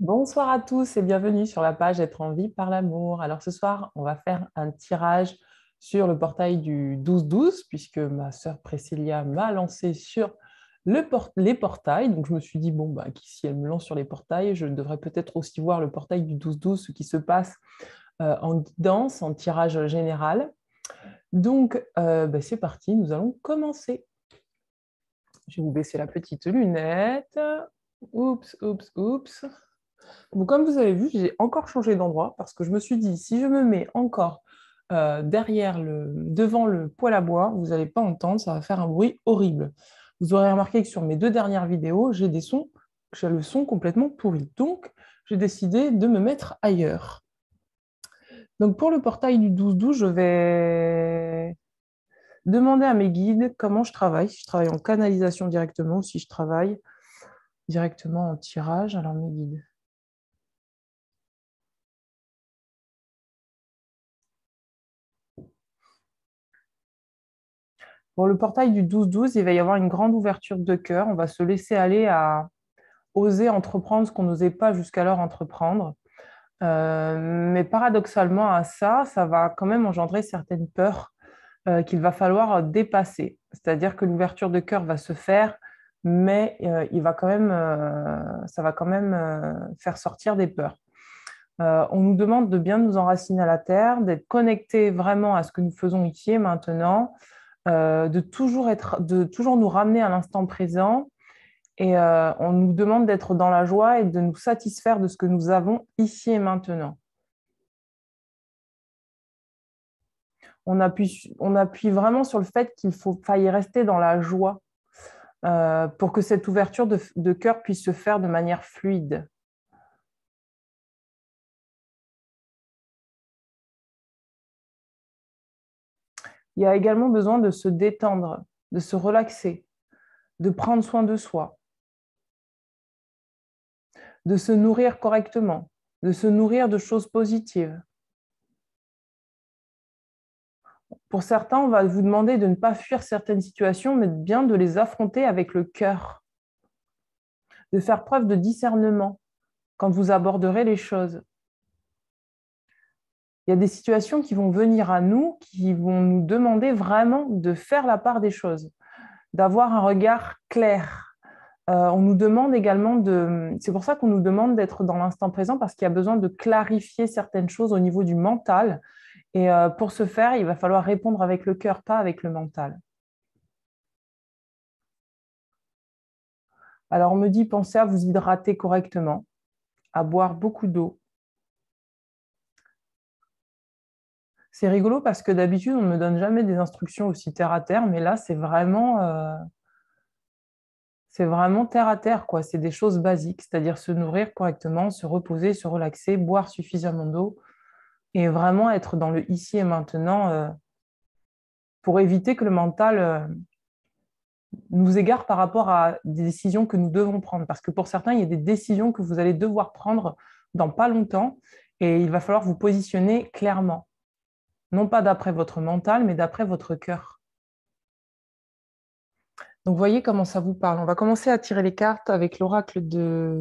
Bonsoir à tous et bienvenue sur la page Être en vie par l'amour. Alors ce soir, on va faire un tirage sur le portail du 12-12 puisque ma sœur Priscilla m'a lancé sur les portails. Donc je me suis dit, bon, bah, si elle me lance sur les portails, je devrais peut-être aussi voir le portail du 12-12, ce qui se passe en guidance, en tirage général. Donc bah, c'est parti, nous allons commencer. Je vais vous baisser la petite lunette. Oups, oups, oups. Bon, comme vous avez vu, j'ai encore changé d'endroit parce que je me suis dit, si je me mets encore devant le poêle à bois, vous n'allez pas entendre, ça va faire un bruit horrible. Vous aurez remarqué que sur mes deux dernières vidéos, j'ai le son complètement pourri. Donc, j'ai décidé de me mettre ailleurs. Donc, pour le portail du 12-12, je vais demander à mes guides comment je travaille, si je travaille en canalisation directement ou si je travaille directement en tirage. Alors, mes guides. Pour le portail du 12-12, il va y avoir une grande ouverture de cœur. On va se laisser aller à oser entreprendre ce qu'on n'osait pas jusqu'alors entreprendre. Mais paradoxalement à ça, ça va quand même engendrer certaines peurs qu'il va falloir dépasser. C'est-à-dire que l'ouverture de cœur va se faire, mais ça va quand même faire sortir des peurs. On nous demande de bien nous enraciner à la terre, d'être connectés vraiment à ce que nous faisons ici et maintenant, de toujours nous ramener à l'instant présent. Et on nous demande d'être dans la joie et de nous satisfaire de ce que nous avons ici et maintenant. On appuie vraiment sur le fait qu'il faille rester dans la joie pour que cette ouverture de cœur puisse se faire de manière fluide. Il y a également besoin de se détendre, de se relaxer, de prendre soin de soi, de se nourrir correctement, de se nourrir de choses positives. Pour certains, on va vous demander de ne pas fuir certaines situations, mais bien de les affronter avec le cœur, de faire preuve de discernement quand vous aborderez les choses. Il y a des situations qui vont venir à nous, qui vont nous demander vraiment de faire la part des choses, d'avoir un regard clair. On nous demande également c'est pour ça qu'on nous demande d'être dans l'instant présent, parce qu'il y a besoin de clarifier certaines choses au niveau du mental. Et pour ce faire, il va falloir répondre avec le cœur, pas avec le mental. Alors, on me dit, pensez à vous hydrater correctement, à boire beaucoup d'eau. C'est rigolo parce que d'habitude, on ne me donne jamais des instructions aussi terre à terre, mais là, c'est vraiment terre à terre, quoi. C'est des choses basiques, c'est-à-dire se nourrir correctement, se reposer, se relaxer, boire suffisamment d'eau et vraiment être dans le ici et maintenant pour éviter que le mental nous égare par rapport à des décisions que nous devons prendre. Parce que pour certains, il y a des décisions que vous allez devoir prendre dans pas longtemps et il va falloir vous positionner clairement. Non pas d'après votre mental, mais d'après votre cœur. Donc, voyez comment ça vous parle. On va commencer à tirer les cartes avec l'oracle de...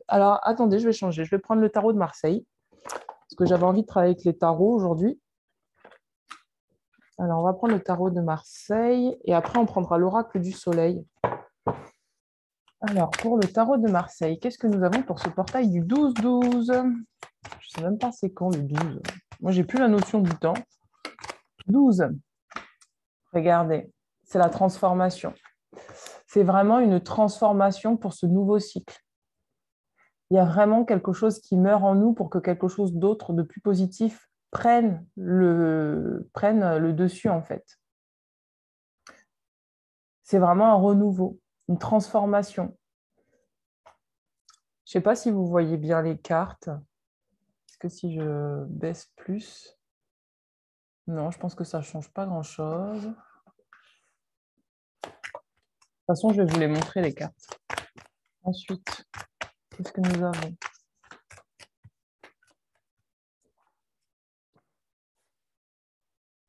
Alors, attendez, je vais changer. Je vais prendre le tarot de Marseille, parce que j'avais envie de travailler avec les tarots aujourd'hui. Alors, on va prendre le tarot de Marseille, et après, on prendra l'oracle du soleil. Alors, pour le tarot de Marseille, qu'est-ce que nous avons pour ce portail du 12-12? Je ne sais même pas c'est quand le 12. Moi, j'ai plus la notion du temps. 12. Regardez, c'est la transformation. C'est vraiment une transformation pour ce nouveau cycle. Il y a vraiment quelque chose qui meurt en nous pour que quelque chose d'autre, de plus positif, prenne le dessus, en fait. C'est vraiment un renouveau, une transformation. Je ne sais pas si vous voyez bien les cartes. Est-ce que si je baisse plus? Non, je pense que ça ne change pas grand-chose. De toute façon, je vais vous les montrer, les cartes. Ensuite, qu'est-ce que nous avons?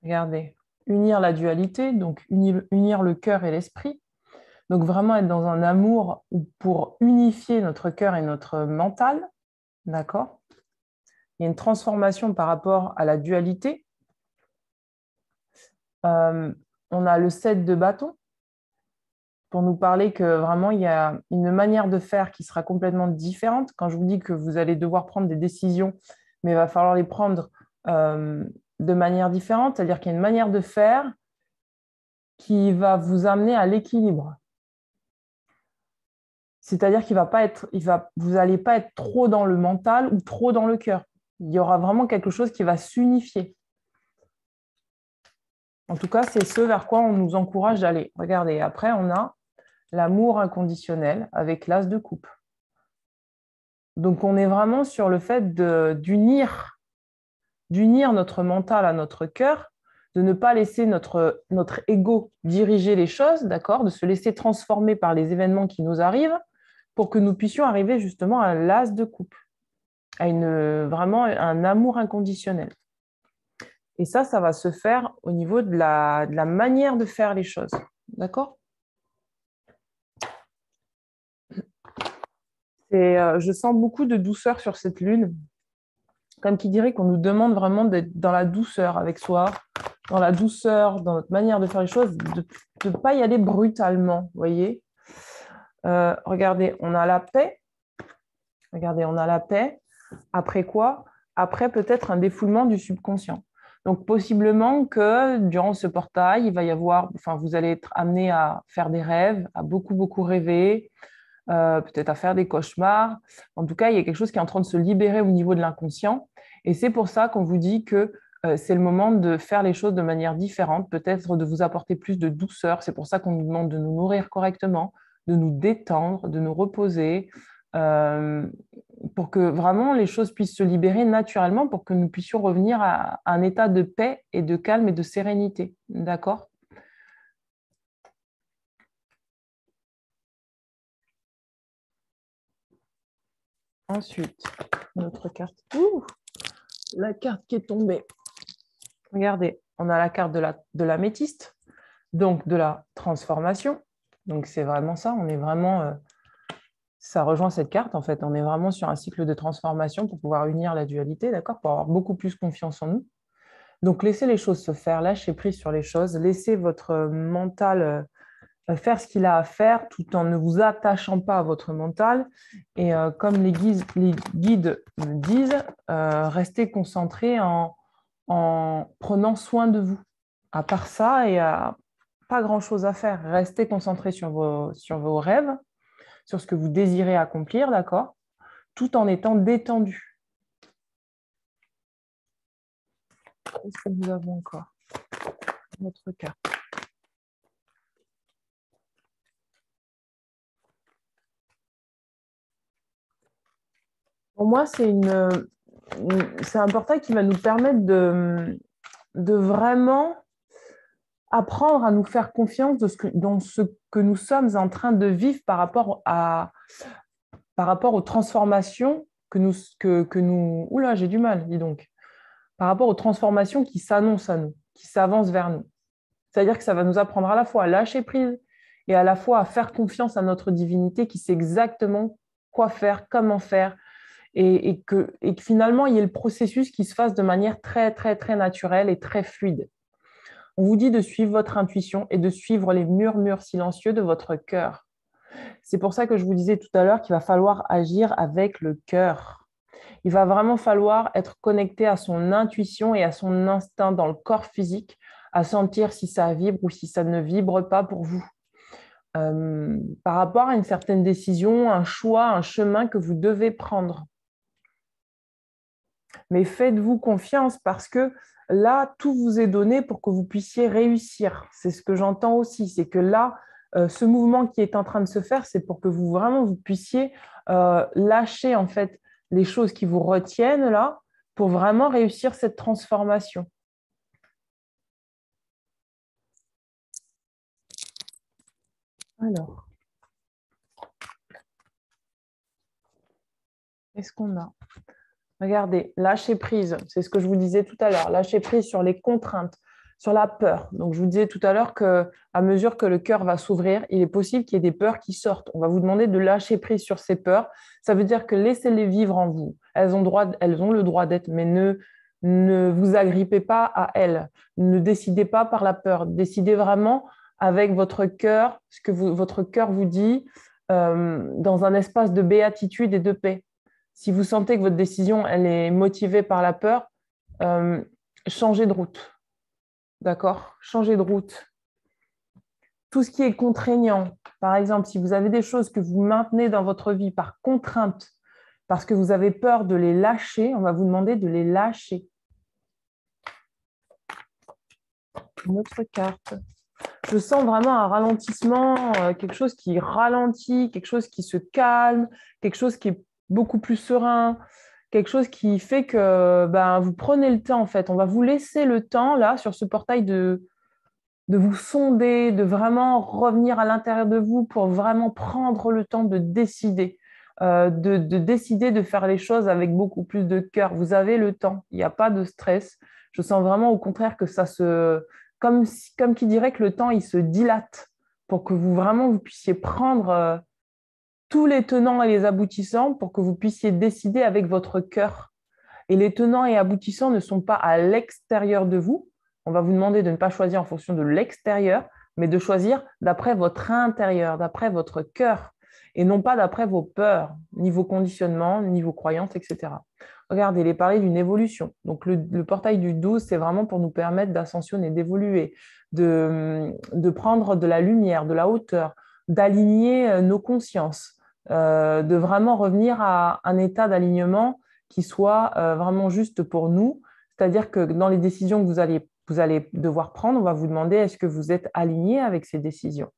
Regardez, unir la dualité, donc unir le cœur et l'esprit. Donc vraiment être dans un amour pour unifier notre cœur et notre mental, d'accord? Il y a une transformation par rapport à la dualité. On a le 7 de bâton pour nous parler que vraiment il y a une manière de faire qui sera complètement différente. Quand je vous dis que vous allez devoir prendre des décisions, mais il va falloir les prendre de manière différente, c'est-à-dire qu'il y a une manière de faire qui va vous amener à l'équilibre. C'est-à-dire qu'il va pas être, vous n'allez pas être trop dans le mental ou trop dans le cœur. Il y aura vraiment quelque chose qui va s'unifier. En tout cas, c'est ce vers quoi on nous encourage d'aller. Regardez, après, on a l'amour inconditionnel avec l'as de coupe. Donc, on est vraiment sur le fait d'unir notre mental à notre cœur, de ne pas laisser notre ego diriger les choses, d'accord, de se laisser transformer par les événements qui nous arrivent pour que nous puissions arriver justement à l'as de coupe, à vraiment un amour inconditionnel. Et ça va se faire au niveau de la manière de faire les choses. D'accord? Je sens beaucoup de douceur sur cette lune, comme qui dirait qu'on nous demande vraiment d'être dans la douceur avec soi, dans la douceur, dans notre manière de faire les choses, de ne pas y aller brutalement, vous voyez? Regardez, on a la paix. Regardez, on a la paix. Après quoi? Après peut-être un défoulement du subconscient. Donc possiblement que durant ce portail, il va y avoir, enfin, vous allez être amené à faire des rêves, à beaucoup, beaucoup rêver, peut-être à faire des cauchemars. En tout cas, il y a quelque chose qui est en train de se libérer au niveau de l'inconscient. Et c'est pour ça qu'on vous dit que c'est le moment de faire les choses de manière différente, peut-être de vous apporter plus de douceur. C'est pour ça qu'on nous demande de nous nourrir correctement, de nous détendre, de nous reposer, pour que vraiment les choses puissent se libérer naturellement, pour que nous puissions revenir à un état de paix et de calme et de sérénité. D'accord ? Ensuite, notre carte. La carte qui est tombée. Regardez, on a la carte de l'améthyste, donc de la transformation. Donc c'est vraiment ça, on est vraiment, ça rejoint cette carte en fait, on est vraiment sur un cycle de transformation pour pouvoir unir la dualité, d'accord, pour avoir beaucoup plus confiance en nous. Donc laissez les choses se faire, lâchez prise sur les choses, laissez votre mental faire ce qu'il a à faire tout en ne vous attachant pas à votre mental. Et comme les guides me disent, restez concentrés en prenant soin de vous. À part ça, il n'y a pas grand-chose à faire. Restez concentrés sur vos rêves, sur ce que vous désirez accomplir, d'accord, tout en étant détendu. Qu'est-ce que nous avons encore? Notre carte. Pour moi, c'est un portail qui va nous permettre de vraiment apprendre à nous faire confiance dans ce que nous sommes en train de vivre par rapport aux transformations que nous... Oula, j'ai du mal, dis donc. Par rapport aux transformations qui s'annoncent à nous, qui s'avancent vers nous. C'est-à-dire que ça va nous apprendre à la fois à lâcher prise et à la fois à faire confiance à notre divinité qui sait exactement quoi faire, comment faire, et que finalement, il y ait le processus qui se fasse de manière très, très, très naturelle et très fluide. On vous dit de suivre votre intuition et de suivre les murmures silencieux de votre cœur. C'est pour ça que je vous disais tout à l'heure qu'il va falloir agir avec le cœur. Il va vraiment falloir être connecté à son intuition et à son instinct dans le corps physique, à sentir si ça vibre ou si ça ne vibre pas pour vous. Par rapport à une certaine décision, un choix, un chemin que vous devez prendre. Mais faites-vous confiance parce que là, tout vous est donné pour que vous puissiez réussir. C'est ce que j'entends aussi, c'est que là, ce mouvement qui est en train de se faire, c'est pour que vous puissiez lâcher en fait les choses qui vous retiennent là pour vraiment réussir cette transformation. Alors, qu'est-ce qu'on a? Regardez, lâcher prise, c'est ce que je vous disais tout à l'heure, lâcher prise sur les contraintes, sur la peur. Donc, je vous disais tout à l'heure qu'à mesure que le cœur va s'ouvrir, il est possible qu'il y ait des peurs qui sortent. On va vous demander de lâcher prise sur ces peurs. Ça veut dire que laissez-les vivre en vous. Elles ont le droit d'être, mais ne vous agrippez pas à elles. Ne décidez pas par la peur. Décidez vraiment avec votre cœur, ce que votre cœur vous dit, dans un espace de béatitude et de paix. Si vous sentez que votre décision elle est motivée par la peur, changez de route. D'accord? Changez de route. Tout ce qui est contraignant, par exemple, si vous avez des choses que vous maintenez dans votre vie par contrainte, parce que vous avez peur de les lâcher, on va vous demander de les lâcher. Une autre carte. Je sens vraiment un ralentissement, quelque chose qui ralentit, quelque chose qui se calme, quelque chose qui est beaucoup plus serein, quelque chose qui fait que vous prenez le temps en fait. On va vous laisser le temps là sur ce portail de vous sonder, de vraiment revenir à l'intérieur de vous pour vraiment prendre le temps de décider, de décider de faire les choses avec beaucoup plus de cœur. Vous avez le temps, il n'y a pas de stress. Je sens vraiment au contraire que ça se... Comme qui dirait que le temps, il se dilate pour que vous puissiez prendre tous les tenants et les aboutissants pour que vous puissiez décider avec votre cœur. Et les tenants et aboutissants ne sont pas à l'extérieur de vous. On va vous demander de ne pas choisir en fonction de l'extérieur, mais de choisir d'après votre intérieur, d'après votre cœur, et non pas d'après vos peurs, ni vos conditionnements, ni vos croyances, etc. Regardez, il est parlé d'une évolution. Donc, le portail du 12, c'est vraiment pour nous permettre d'ascensionner, d'évoluer, de prendre de la lumière, de la hauteur, d'aligner nos consciences, de vraiment revenir à un état d'alignement qui soit vraiment juste pour nous. C'est-à-dire que dans les décisions que vous allez devoir prendre, on va vous demander est-ce que vous êtes aligné avec ces décisions.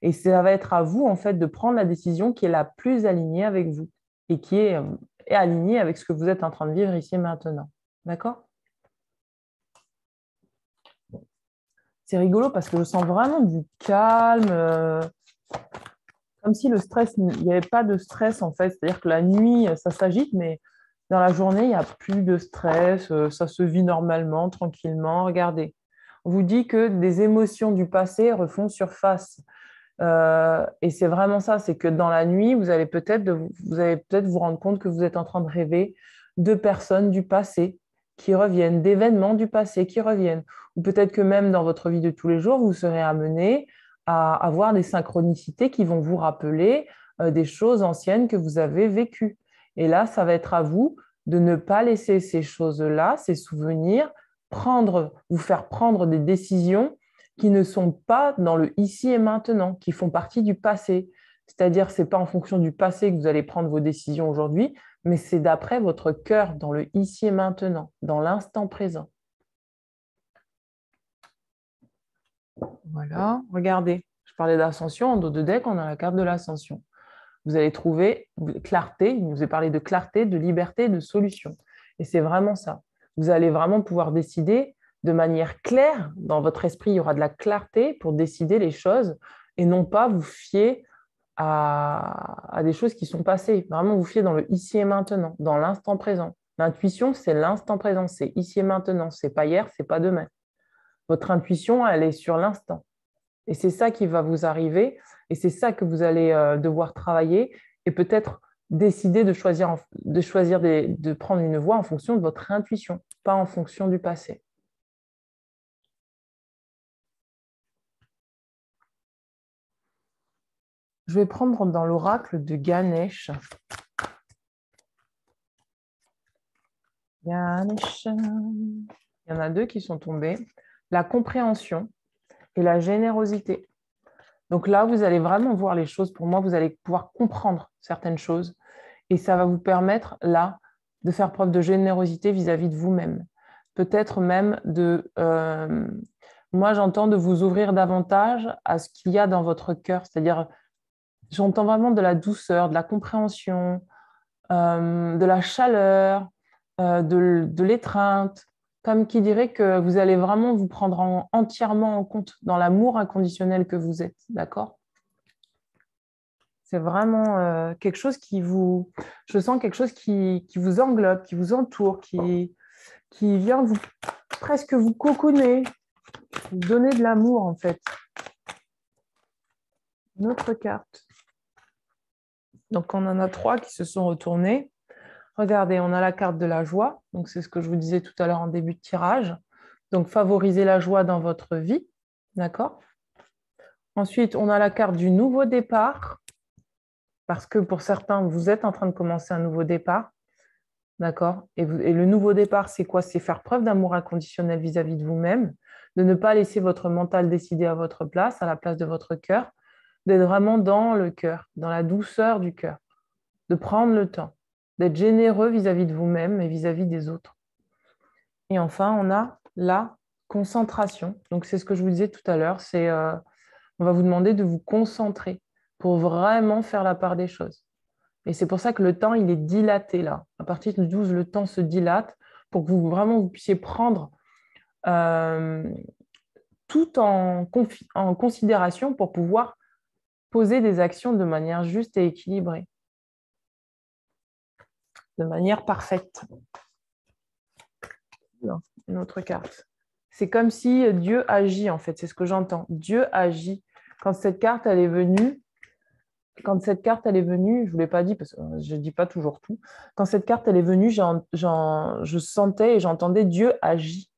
Et ça va être à vous, en fait, de prendre la décision qui est la plus alignée avec vous et qui est alignée avec ce que vous êtes en train de vivre ici et maintenant. D'accord? C'est rigolo parce que je sens vraiment du calme, comme si le stress, il n'y avait pas de stress, en fait. C'est-à-dire que la nuit, ça s'agite, mais dans la journée, il n'y a plus de stress, ça se vit normalement, tranquillement. Regardez, on vous dit que des émotions du passé refont surface. Et c'est vraiment ça, c'est que dans la nuit, vous allez peut-être vous rendre compte que vous êtes en train de rêver de personnes du passé qui reviennent, d'événements du passé qui reviennent. Ou peut-être que même dans votre vie de tous les jours, vous serez amené à avoir des synchronicités qui vont vous rappeler des choses anciennes que vous avez vécues. Et là, ça va être à vous de ne pas laisser ces choses-là, ces souvenirs, vous faire prendre des décisions qui ne sont pas dans le ici et maintenant, qui font partie du passé. C'est-à-dire, ce n'est pas en fonction du passé que vous allez prendre vos décisions aujourd'hui, mais c'est d'après votre cœur, dans le ici et maintenant, dans l'instant présent. Voilà, regardez, je parlais d'ascension, en dos de deck, on a la carte de l'ascension. Vous allez trouver clarté, il nous est parlé de clarté, de liberté, de solution. Et c'est vraiment ça. Vous allez vraiment pouvoir décider de manière claire, dans votre esprit, il y aura de la clarté pour décider les choses et non pas vous fier à des choses qui sont passées. Vraiment vous fier dans le ici et maintenant, dans l'instant présent. L'intuition, c'est l'instant présent, c'est ici et maintenant, c'est pas hier, c'est pas demain. Votre intuition, elle est sur l'instant. Et c'est ça qui va vous arriver et c'est ça que vous allez devoir travailler et peut-être décider de prendre une voie en fonction de votre intuition, pas en fonction du passé. Je vais prendre dans l'oracle de Ganesh. Ganesh. Il y en a deux qui sont tombés. La compréhension et la générosité. Donc là, vous allez vraiment voir les choses. Pour moi, vous allez pouvoir comprendre certaines choses. Et ça va vous permettre, là, de faire preuve de générosité vis-à-vis de vous-même. Peut-être même moi, j'entends de vous ouvrir davantage à ce qu'il y a dans votre cœur. C'est-à-dire, j'entends vraiment de la douceur, de la compréhension, de la chaleur, de l'étreinte, comme qui dirait que vous allez vraiment vous prendre entièrement en compte dans l'amour inconditionnel que vous êtes, d'accord? C'est vraiment quelque chose je sens quelque chose qui vous englobe, qui vous entoure, qui vient presque vous cocooner, Donner de l'amour, en fait. Une autre carte. Donc, on en a 3 qui se sont retournés. Regardez, on a la carte de la joie. Donc, c'est ce que je vous disais tout à l'heure en début de tirage. Donc, favoriser la joie dans votre vie. D'accord? Ensuite, on a la carte du nouveau départ. Parce que pour certains, vous êtes en train de commencer un nouveau départ. D'accord? Et le nouveau départ, c'est quoi? C'est faire preuve d'amour inconditionnel vis-à-vis de vous-même, de ne pas laisser votre mental décider à votre place, à la place de votre cœur, d'être vraiment dans le cœur, dans la douceur du cœur, de prendre le temps, d'être généreux vis-à-vis de vous-même et vis-à-vis des autres. Et enfin, on a la concentration. Donc, c'est ce que je vous disais tout à l'heure, on va vous demander de vous concentrer pour vraiment faire la part des choses. Et c'est pour ça que le temps, il est dilaté là. À partir du 12, le temps se dilate pour que vous puissiez prendre tout en considération pour pouvoir poser des actions de manière juste et équilibrée, de manière parfaite. Non, une autre carte. C'est comme si Dieu agit, en fait, c'est ce que j'entends. Dieu agit. Quand cette carte, elle est venue, je ne vous l'ai pas dit parce que je ne dis pas toujours tout. Quand cette carte, elle est venue, je sentais et j'entendais Dieu agit.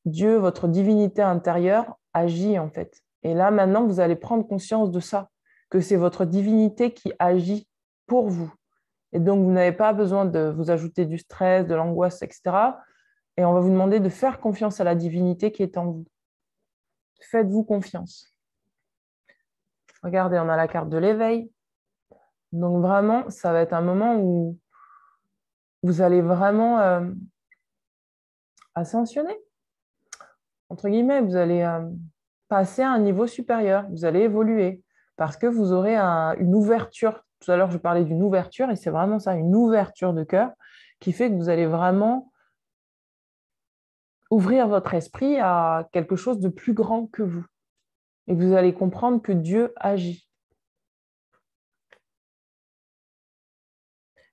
Dieu, votre divinité intérieure, agit en fait. Et là, maintenant, vous allez prendre conscience de ça, que c'est votre divinité qui agit pour vous. Et donc, vous n'avez pas besoin de vous ajouter du stress, de l'angoisse, etc. Et on va vous demander de faire confiance à la divinité qui est en vous. Faites-vous confiance. Regardez, on a la carte de l'éveil. Donc, vraiment, ça va être un moment où vous allez vraiment ascensionner, entre guillemets. Vous allez passer à un niveau supérieur. Vous allez évoluer parce que vous aurez une ouverture. Tout à l'heure, je parlais d'une ouverture et c'est vraiment ça, une ouverture de cœur qui fait que vous allez vraiment ouvrir votre esprit à quelque chose de plus grand que vous. Et vous allez comprendre que Dieu agit.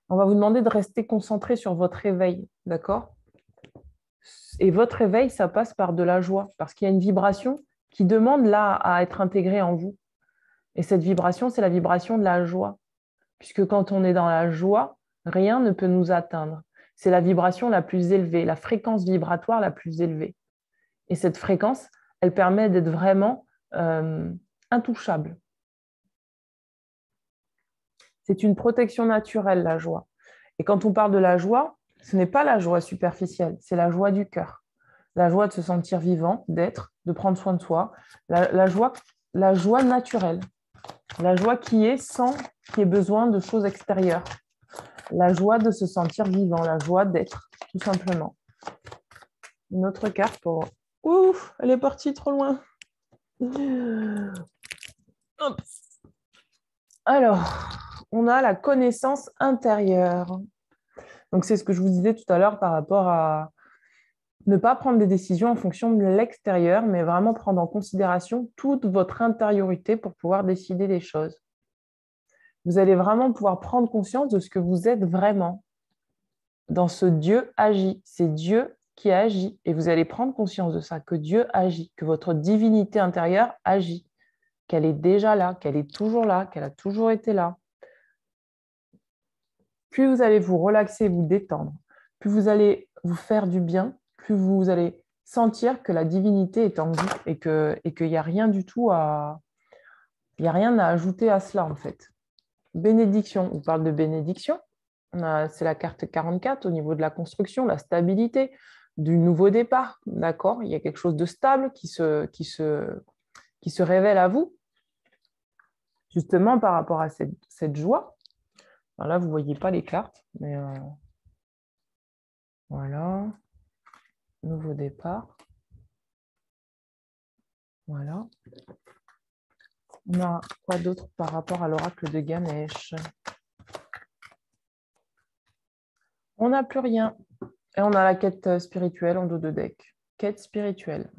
On va vous demander de rester concentré sur votre éveil, d'accord? Et votre éveil, ça passe par de la joie, parce qu'il y a une vibration qui demande là à être intégrée en vous. Et cette vibration, c'est la vibration de la joie. Puisque quand on est dans la joie, rien ne peut nous atteindre. C'est la vibration la plus élevée, la fréquence vibratoire la plus élevée. Et cette fréquence, elle permet d'être vraiment intouchable. C'est une protection naturelle, la joie. Et quand on parle de la joie, ce n'est pas la joie superficielle, c'est la joie du cœur. La joie de se sentir vivant, d'être, de prendre soin de soi. La joie naturelle. La joie qui est sans qu'il y ait besoin de choses extérieures. La joie de se sentir vivant, la joie d'être, tout simplement. Une autre carte pour... Ouf, elle est partie trop loin. Hop. Alors, on a la connaissance intérieure. Donc, c'est ce que je vous disais tout à l'heure par rapport à ne pas prendre des décisions en fonction de l'extérieur, mais vraiment prendre en considération toute votre intériorité pour pouvoir décider des choses. Vous allez vraiment pouvoir prendre conscience de ce que vous êtes vraiment. Dans ce Dieu agit, c'est Dieu qui agit. Et vous allez prendre conscience de ça, que Dieu agit, que votre divinité intérieure agit, qu'elle est déjà là, qu'elle est toujours là, qu'elle a toujours été là. Plus vous allez vous relaxer, vous détendre, plus vous allez vous faire du bien, plus vous allez sentir que la divinité est en vous et qu'il n'y a rien du tout il n'y a rien à ajouter à cela en fait. Bénédiction, on parle de bénédiction. C'est la carte 44 au niveau de la construction, la stabilité, du nouveau départ. D'accord? Il y a quelque chose de stable qui se révèle à vous, justement par rapport à cette joie. Alors là, vous ne voyez pas les cartes, mais voilà. Nouveau départ. Voilà. On a quoi d'autre par rapport à l'oracle de Ganesh? On n'a plus rien. Et on a la quête spirituelle en dos de deck. Quête spirituelle.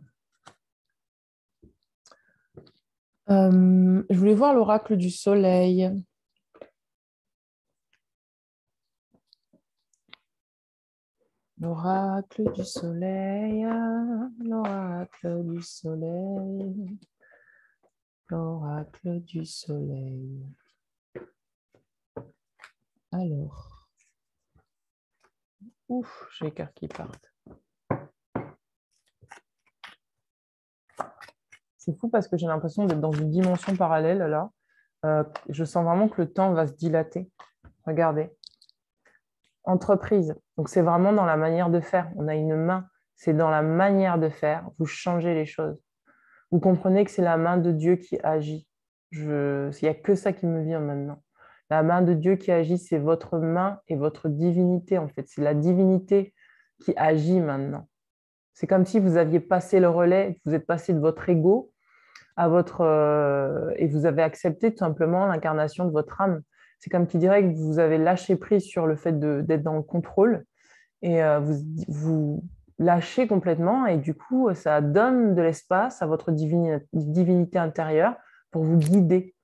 Je voulais voir l'oracle du soleil. L'oracle du soleil, l'oracle du soleil, l'oracle du soleil. Alors, ouf, j'ai les cartes qui partent. C'est fou parce que j'ai l'impression d'être dans une dimension parallèle là. Je sens vraiment que le temps va se dilater. Regardez. Entreprise. Donc, c'est vraiment dans la manière de faire. On a une main. C'est dans la manière de faire. Vous changez les choses. Vous comprenez que c'est la main de Dieu qui agit. Il n'y a que ça qui me vient maintenant. La main de Dieu qui agit, c'est votre main et votre divinité, en fait. C'est la divinité qui agit maintenant. C'est comme si vous aviez passé le relais, vous êtes passé de votre ego à et vous avez accepté tout simplement l'incarnation de votre âme. C'est comme qui dirait que vous avez lâché prise sur le fait d'être dans le contrôle et vous lâchez complètement et du coup, ça donne de l'espace à votre divinité intérieure pour vous guider.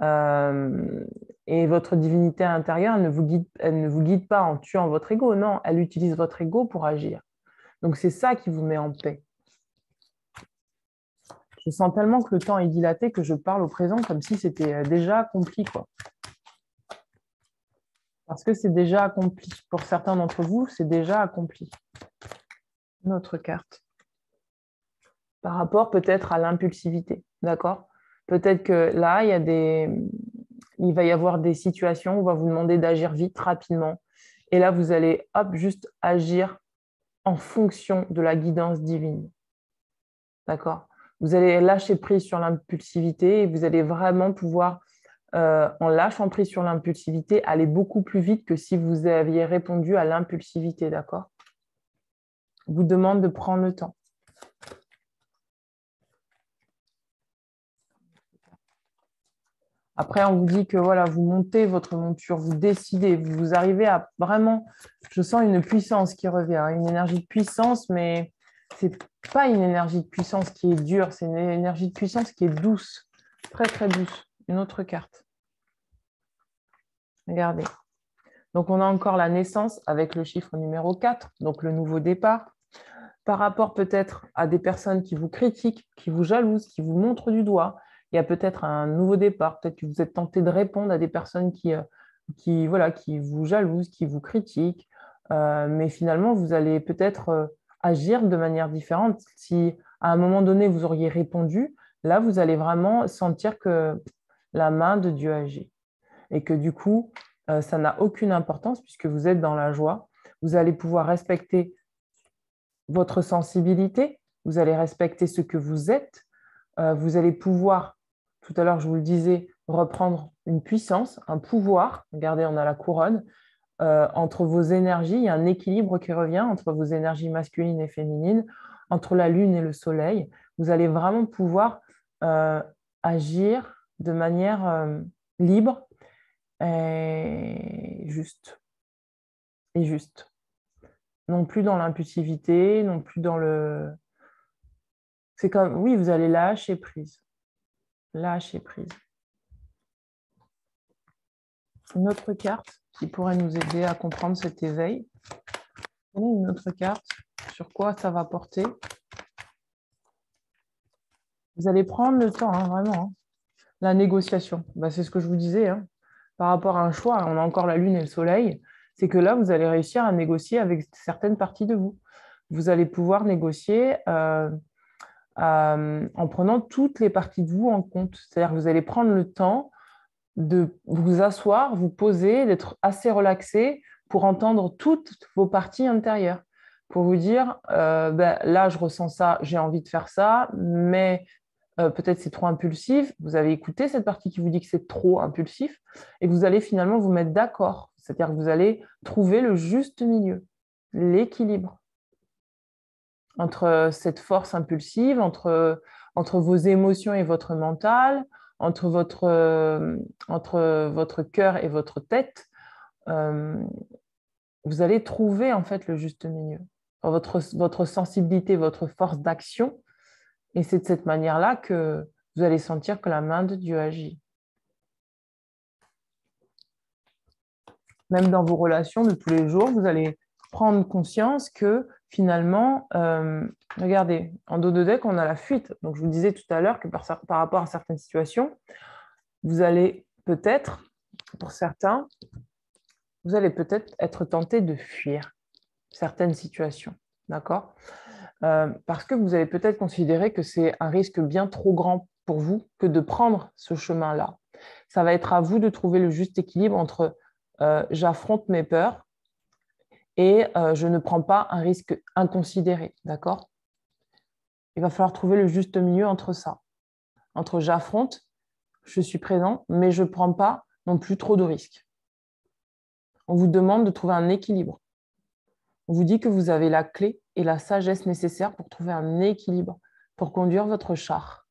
Et votre divinité intérieure, elle ne vous guide pas en tuant votre ego, non, elle utilise votre ego pour agir. Donc, c'est ça qui vous met en paix. Je sens tellement que le temps est dilaté que je parle au présent comme si c'était déjà accompli, quoi. Parce que c'est déjà accompli. Pour certains d'entre vous, c'est déjà accompli. Une autre carte. Par rapport peut-être à l'impulsivité, d'accord? Peut-être que là, il va y avoir des situations où on va vous demander d'agir vite, rapidement. Et là, vous allez, hop, juste agir en fonction de la guidance divine. D'accord? Vous allez lâcher prise sur l'impulsivité et vous allez vraiment pouvoir, en lâchant prise sur l'impulsivité, aller beaucoup plus vite que si vous aviez répondu à l'impulsivité, d'accord? Vous demande de prendre le temps. Après, on vous dit que voilà, vous montez votre monture, vous décidez, vous arrivez à vraiment, je sens une puissance qui revient, une énergie de puissance, mais ce n'est pas une énergie de puissance qui est dure, c'est une énergie de puissance qui est douce, très très douce. Une autre carte. Regardez. Donc, on a encore la naissance avec le chiffre numéro 4, donc le nouveau départ. Par rapport peut-être à des personnes qui vous critiquent, qui vous jalousent, qui vous montrent du doigt, il y a peut-être un nouveau départ. Peut-être que vous êtes tenté de répondre à des personnes voilà, qui vous jalousent, qui vous critiquent. Mais finalement, vous allez peut-être agir de manière différente. Si à un moment donné, vous auriez répondu, là, vous allez vraiment sentir que la main de Dieu agit. Et que du coup, ça n'a aucune importance puisque vous êtes dans la joie. Vous allez pouvoir respecter votre sensibilité, vous allez respecter ce que vous êtes, vous allez pouvoir, tout à l'heure je vous le disais, reprendre une puissance, un pouvoir. Regardez, on a la couronne. Entre vos énergies, il y a un équilibre qui revient entre vos énergies masculines et féminines, entre la lune et le soleil. Vous allez vraiment pouvoir agir de manière libre et juste. Et juste. Non plus dans l'impulsivité, non plus dans le... C'est comme, oui, vous allez lâcher prise. Lâcher prise. Une autre carte qui pourrait nous aider à comprendre cet éveil. Une autre carte, sur quoi ça va porter. Vous allez prendre le temps, hein, vraiment. Hein. La négociation, c'est ce que je vous disais. Hein. Par rapport à un choix, on a encore la lune et le soleil. C'est que là, vous allez réussir à négocier avec certaines parties de vous. Vous allez pouvoir négocier en prenant toutes les parties de vous en compte. C'est-à-dire que vous allez prendre le temps de vous asseoir, vous poser, d'être assez relaxé pour entendre toutes vos parties intérieures. Pour vous dire, là, je ressens ça, j'ai envie de faire ça, mais peut-être c'est trop impulsif. Vous avez écouté cette partie qui vous dit que c'est trop impulsif et vous allez finalement vous mettre d'accord. C'est-à-dire que vous allez trouver le juste milieu, l'équilibre entre cette force impulsive, entre vos émotions et votre mental, entre votre cœur et votre tête. Vous allez trouver en fait le juste milieu. Votre sensibilité, votre force d'action. Et c'est de cette manière-là que vous allez sentir que la main de Dieu agit. Même dans vos relations de tous les jours, vous allez prendre conscience que finalement, regardez, en dos de deck, on a la fuite. Donc, je vous disais tout à l'heure que par rapport à certaines situations, vous allez peut-être, pour certains, vous allez peut-être être tenté de fuir certaines situations. D'accord? Parce que vous allez peut-être considérer que c'est un risque bien trop grand pour vous que de prendre ce chemin-là. Ça va être à vous de trouver le juste équilibre entre j'affronte mes peurs et je ne prends pas un risque inconsidéré. D'accord? Il va falloir trouver le juste milieu entre ça. Entre j'affronte, je suis présent, mais je ne prends pas non plus trop de risques. On vous demande de trouver un équilibre. On vous dit que vous avez la clé et la sagesse nécessaires pour trouver un équilibre, pour conduire votre char.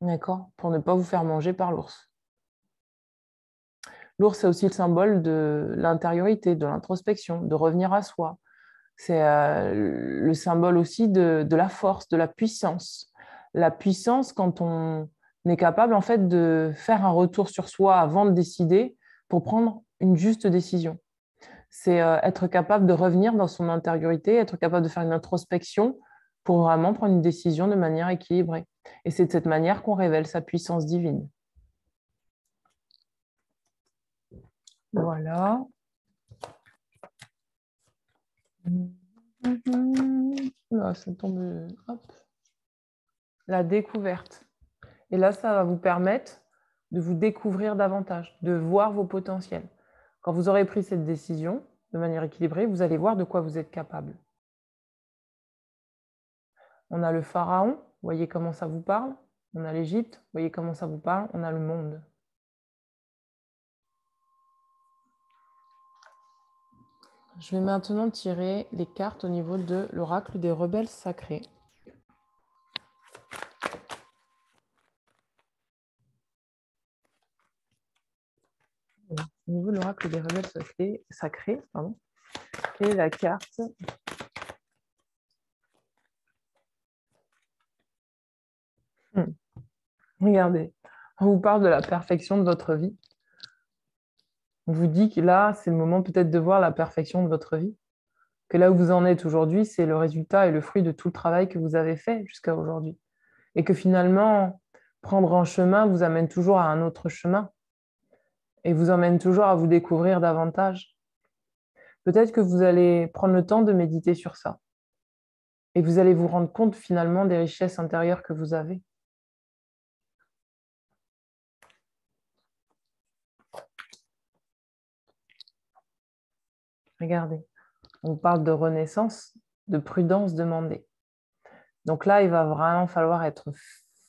D'accord? Pour ne pas vous faire manger par l'ours. L'ours, c'est aussi le symbole de l'intériorité, de l'introspection, de revenir à soi. C'est le symbole aussi de la force, de la puissance. La puissance quand on est capable en fait de faire un retour sur soi avant de décider pour prendre une juste décision. C'est être capable de revenir dans son intériorité, être capable de faire une introspection pour vraiment prendre une décision de manière équilibrée. Et c'est de cette manière qu'on révèle sa puissance divine. Voilà. Là, ça tombe. Hop. La découverte. Et là, ça va vous permettre de vous découvrir davantage, de voir vos potentiels. Quand vous aurez pris cette décision de manière équilibrée, vous allez voir de quoi vous êtes capable. On a le pharaon, vous voyez comment ça vous parle. On a l'Égypte, vous voyez comment ça vous parle. On a le monde. Je vais maintenant tirer les cartes au niveau de l'oracle des rebelles sacrés. Au niveau de l'oracle des rebelles sacrés, pardon, et la carte Regardez, on vous parle de la perfection de votre vie. On vous dit que là, c'est le moment peut-être de voir la perfection de votre vie. Que là où vous en êtes aujourd'hui, c'est le résultat et le fruit de tout le travail que vous avez fait jusqu'à aujourd'hui. Et que finalement, prendre un chemin vous amène toujours à un autre chemin et vous emmène toujours à vous découvrir davantage. Peut-être que vous allez prendre le temps de méditer sur ça et vous allez vous rendre compte finalement des richesses intérieures que vous avez. Regardez, on parle de renaissance, de prudence demandée. Donc là, il va vraiment falloir être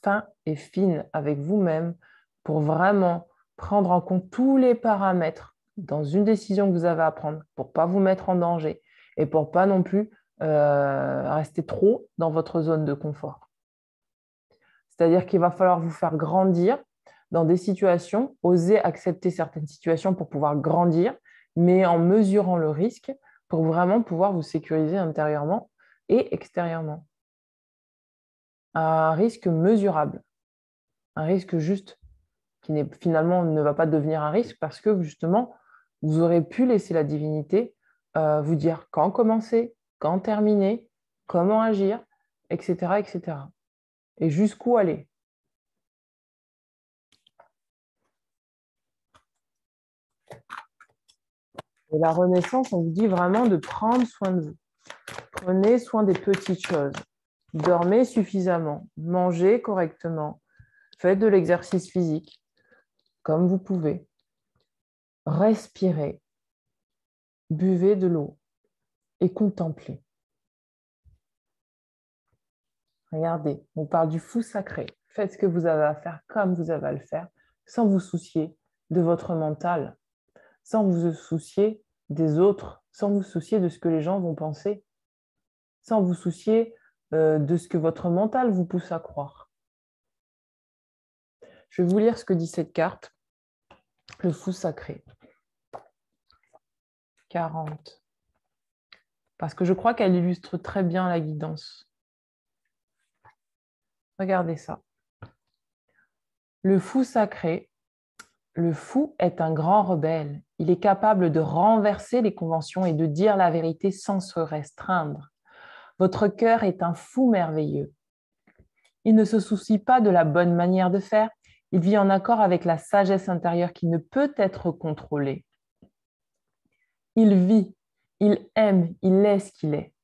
fin et fine avec vous-même pour vraiment prendre en compte tous les paramètres dans une décision que vous avez à prendre pour ne pas vous mettre en danger et pour ne pas non plus rester trop dans votre zone de confort. C'est-à-dire qu'il va falloir vous faire grandir dans des situations, oser accepter certaines situations pour pouvoir grandir, mais en mesurant le risque pour vraiment pouvoir vous sécuriser intérieurement et extérieurement. Un risque mesurable, un risque juste qui finalement ne va pas devenir un risque parce que justement, vous aurez pu laisser la divinité vous dire quand commencer, quand terminer, comment agir, etc., etc. Et jusqu'où aller. Et la renaissance, on vous dit vraiment de prendre soin de vous. Prenez soin des petites choses. Dormez suffisamment, mangez correctement, faites de l'exercice physique comme vous pouvez. Respirez, buvez de l'eau et contemplez. Regardez, on parle du fou sacré. Faites ce que vous avez à faire comme vous avez à le faire, sans vous soucier de votre mental, sans vous soucier des autres, sans vous soucier de ce que les gens vont penser, sans vous soucier de ce que votre mental vous pousse à croire. Je vais vous lire ce que dit cette carte, le fou sacré. 40. Parce que je crois qu'elle illustre très bien la guidance. Regardez ça. Le fou sacré, le fou est un grand rebelle. Il est capable de renverser les conventions et de dire la vérité sans se restreindre. Votre cœur est un fou merveilleux. Il ne se soucie pas de la bonne manière de faire. Il vit en accord avec la sagesse intérieure qui ne peut être contrôlée. Il vit, il aime, il est ce qu'il est.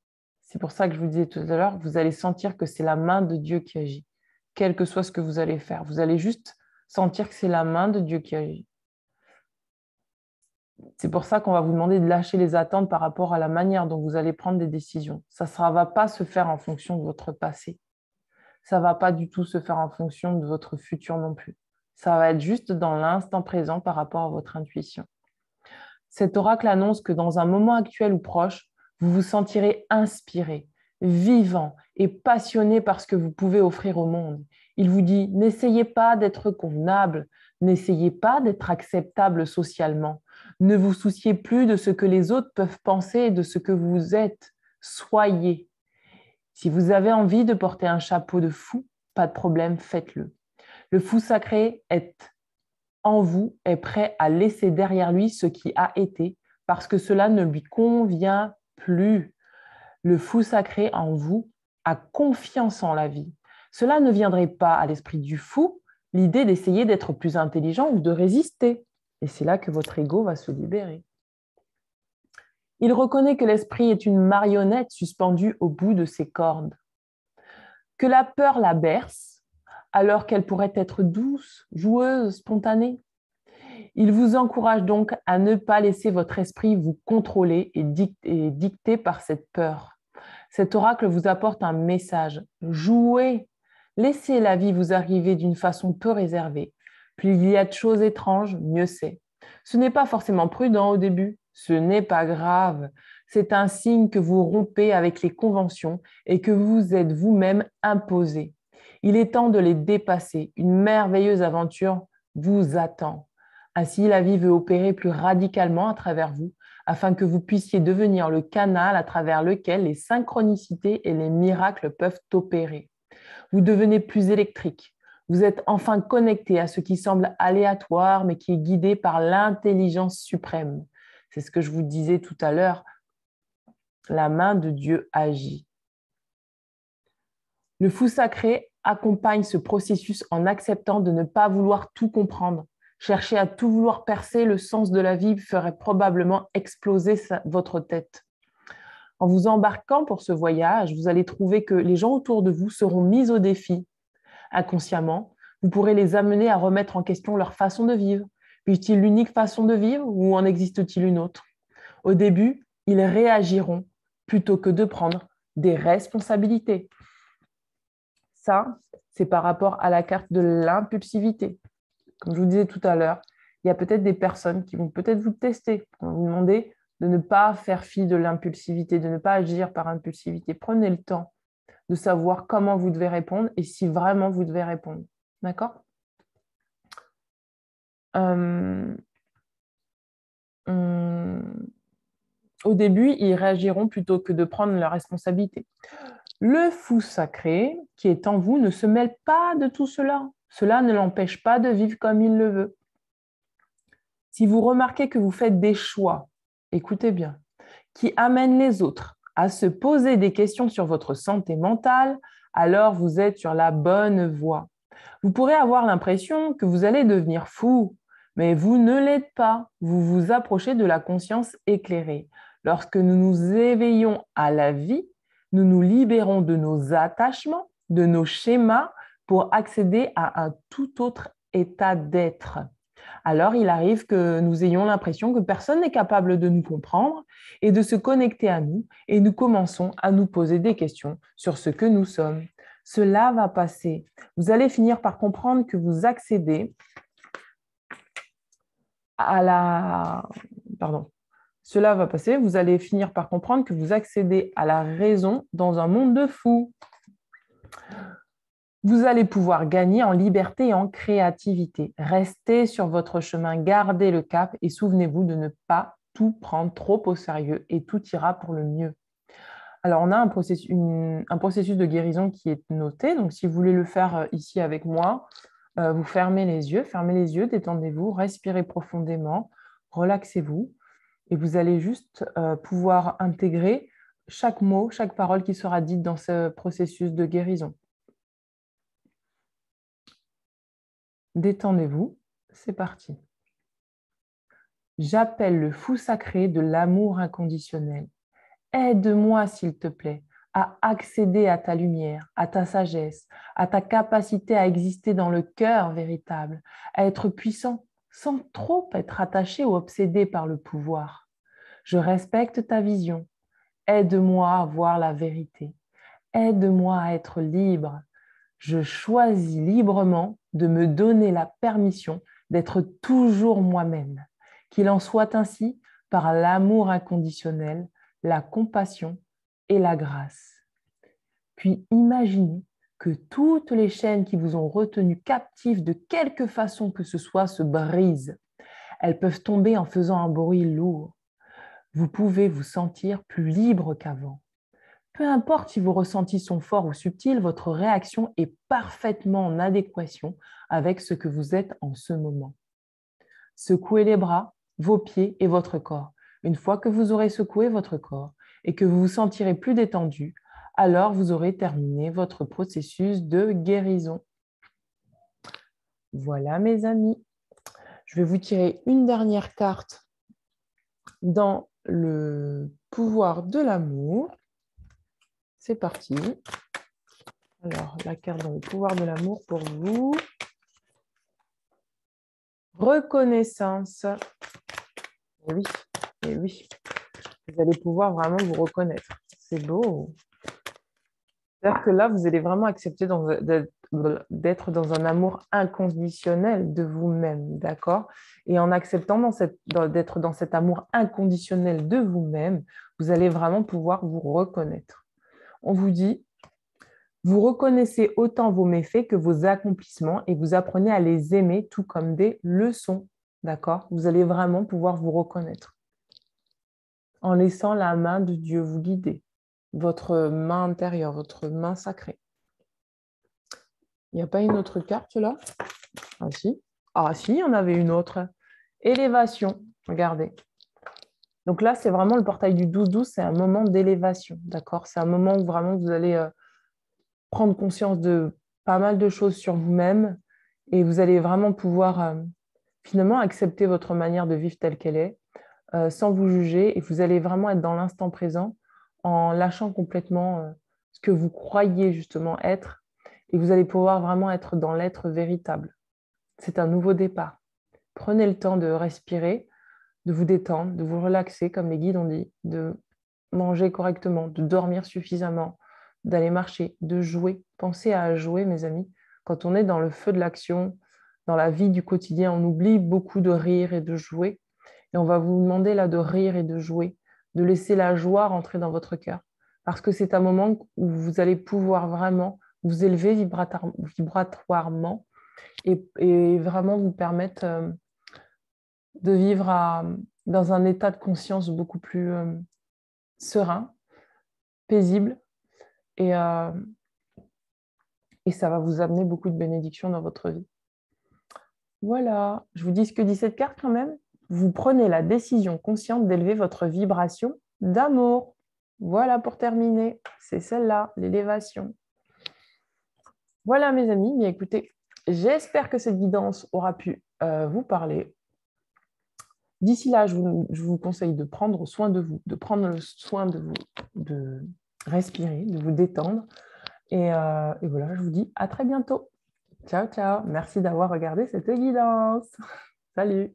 C'est pour ça que je vous disais tout à l'heure, vous allez sentir que c'est la main de Dieu qui agit, quel que soit ce que vous allez faire. Vous allez juste sentir que c'est la main de Dieu qui agit. C'est pour ça qu'on va vous demander de lâcher les attentes par rapport à la manière dont vous allez prendre des décisions. Ça ne va pas se faire en fonction de votre passé. Ça ne va pas du tout se faire en fonction de votre futur non plus. Ça va être juste dans l'instant présent par rapport à votre intuition. Cet oracle annonce que dans un moment actuel ou proche, vous vous sentirez inspiré, vivant et passionné par ce que vous pouvez offrir au monde. Il vous dit, n'essayez pas d'être convenable, n'essayez pas d'être acceptable socialement. Ne vous souciez plus de ce que les autres peuvent penser et de ce que vous êtes. Soyez. Si vous avez envie de porter un chapeau de fou, pas de problème, faites-le. Le fou sacré est en vous, est prêt à laisser derrière lui ce qui a été, parce que cela ne lui convient plus. Le fou sacré en vous a confiance en la vie. Cela ne viendrait pas à l'esprit du fou, l'idée d'essayer d'être plus intelligent ou de résister. Et c'est là que votre ego va se libérer. Il reconnaît que l'esprit est une marionnette suspendue au bout de ses cordes, que la peur la berce, alors qu'elle pourrait être douce, joueuse, spontanée. Il vous encourage donc à ne pas laisser votre esprit vous contrôler et dicter par cette peur. Cet oracle vous apporte un message. Jouez, laissez la vie vous arriver d'une façon peu réservée. Plus il y a de choses étranges, mieux c'est. Ce n'est pas forcément prudent au début, ce n'est pas grave. C'est un signe que vous rompez avec les conventions et que vous êtes vous-même imposé. Il est temps de les dépasser. Une merveilleuse aventure vous attend. Ainsi, la vie veut opérer plus radicalement à travers vous, afin que vous puissiez devenir le canal à travers lequel les synchronicités et les miracles peuvent opérer. Vous devenez plus électrique. Vous êtes enfin connecté à ce qui semble aléatoire, mais qui est guidé par l'intelligence suprême. C'est ce que je vous disais tout à l'heure. La main de Dieu agit. Le fou sacré accompagne ce processus en acceptant de ne pas vouloir tout comprendre. Chercher à tout vouloir percer le sens de la vie ferait probablement exploser votre tête. En vous embarquant pour ce voyage, vous allez trouver que les gens autour de vous seront mis au défi. Inconsciemment, vous pourrez les amener à remettre en question leur façon de vivre. Vivent-ils l'unique façon de vivre ou en existe-t-il une autre? Au début, ils réagiront plutôt que de prendre des responsabilités. Ça, c'est par rapport à la carte de l'impulsivité. Comme je vous disais tout à l'heure, il y a peut-être des personnes qui vont peut-être vous tester, qui vont vous demander de ne pas faire fi de l'impulsivité, de ne pas agir par impulsivité. Prenez le temps de savoir comment vous devez répondre et si vraiment vous devez répondre. D'accord? Au début, ils réagiront plutôt que de prendre leurs responsabilités. Le fou sacré qui est en vous ne se mêle pas de tout cela. Cela ne l'empêche pas de vivre comme il le veut. Si vous remarquez que vous faites des choix, écoutez bien, qui amènent les autres à se poser des questions sur votre santé mentale, alors vous êtes sur la bonne voie. Vous pourrez avoir l'impression que vous allez devenir fou, mais vous ne l'êtes pas. Vous vous approchez de la conscience éclairée. Lorsque nous nous éveillons à la vie, nous nous libérons de nos attachements, de nos schémas pour accéder à un tout autre état d'être. Alors, il arrive que nous ayons l'impression que personne n'est capable de nous comprendre et de se connecter à nous, et nous commençons à nous poser des questions sur ce que nous sommes. Cela va passer. Vous allez finir par comprendre que vous accédez à la... Pardon. Cela va passer. Vous allez finir par comprendre que vous accédez à la raison dans un monde de fous. Vous allez pouvoir gagner en liberté et en créativité. Restez sur votre chemin, gardez le cap et souvenez-vous de ne pas tout prendre trop au sérieux et tout ira pour le mieux. Alors, on a un processus de guérison qui est noté. Donc, si vous voulez le faire ici avec moi, vous fermez les yeux, détendez-vous, respirez profondément. relaxez-vous et vous allez juste pouvoir intégrer chaque mot, chaque parole qui sera dite dans ce processus de guérison. Détendez-vous, c'est parti. J'appelle le fou sacré de l'amour inconditionnel. Aide-moi, s'il te plaît, à accéder à ta lumière, à ta sagesse, à ta capacité à exister dans le cœur véritable, à être puissant sans trop être attaché ou obsédé par le pouvoir. Je respecte ta vision. Aide-moi à voir la vérité. Aide-moi à être libre. Je choisis librement de me donner la permission d'être toujours moi-même. Qu'il en soit ainsi par l'amour inconditionnel, la compassion et la grâce. Puis imaginez que toutes les chaînes qui vous ont retenu captifs de quelque façon que ce soit se brisent. Elles peuvent tomber en faisant un bruit lourd. Vous pouvez vous sentir plus libre qu'avant. Peu importe si vos ressentis sont forts ou subtils, votre réaction est parfaitement en adéquation avec ce que vous êtes en ce moment. Secouez les bras, vos pieds et votre corps. Une fois que vous aurez secoué votre corps et que vous vous sentirez plus détendu, alors vous aurez terminé votre processus de guérison. Voilà mes amis. Je vais vous tirer une dernière carte dans le pouvoir de l'amour. C'est parti. Alors, la carte dans le pouvoir de l'amour pour vous. Reconnaissance. Et oui, et oui. Vous allez pouvoir vraiment vous reconnaître. C'est beau. C'est-à-dire que là, vous allez vraiment accepter d'être dans un amour inconditionnel de vous-même, d'accord? Et en acceptant d'être dans cet amour inconditionnel de vous-même, vous allez vraiment pouvoir vous reconnaître. On vous dit, vous reconnaissez autant vos méfaits que vos accomplissements et vous apprenez à les aimer tout comme des leçons, d'accord? Vous allez vraiment pouvoir vous reconnaître en laissant la main de Dieu vous guider, votre main intérieure, votre main sacrée. Il n'y a pas une autre carte là? Ah si. Ah si, il y en avait une autre. Élévation, regardez. Donc là, c'est vraiment le portail du 12-12, c'est un moment d'élévation, d'accord? C'est un moment où vraiment vous allez prendre conscience de pas mal de choses sur vous-même et vous allez vraiment pouvoir finalement accepter votre manière de vivre telle qu'elle est, sans vous juger, et vous allez vraiment être dans l'instant présent en lâchant complètement ce que vous croyez justement être, et vous allez pouvoir vraiment être dans l'être véritable. C'est un nouveau départ. Prenez le temps de respirer, de vous détendre, de vous relaxer, comme les guides ont dit, de manger correctement, de dormir suffisamment, d'aller marcher, de jouer. Pensez à jouer, mes amis. Quand on est dans le feu de l'action, dans la vie du quotidien, on oublie beaucoup de rire et de jouer. Et on va vous demander là de rire et de jouer, de laisser la joie rentrer dans votre cœur. Parce que c'est un moment où vous allez pouvoir vraiment vous élever vibratoirement et vraiment vous permettre de vivre dans un état de conscience beaucoup plus serein, paisible, et ça va vous amener beaucoup de bénédictions dans votre vie. Voilà, je vous dis ce que dit cette carte quand même. Vous prenez la décision consciente d'élever votre vibration d'amour. Voilà pour terminer, c'est celle-là, l'élévation. Voilà mes amis, bien écoutez, j'espère que cette guidance aura pu vous parler. D'ici là, je vous conseille de prendre soin de vous, de prendre le soin de vous, de respirer, de vous détendre. Et voilà, je vous dis à très bientôt. Ciao, ciao. Merci d'avoir regardé cette guidance. Salut.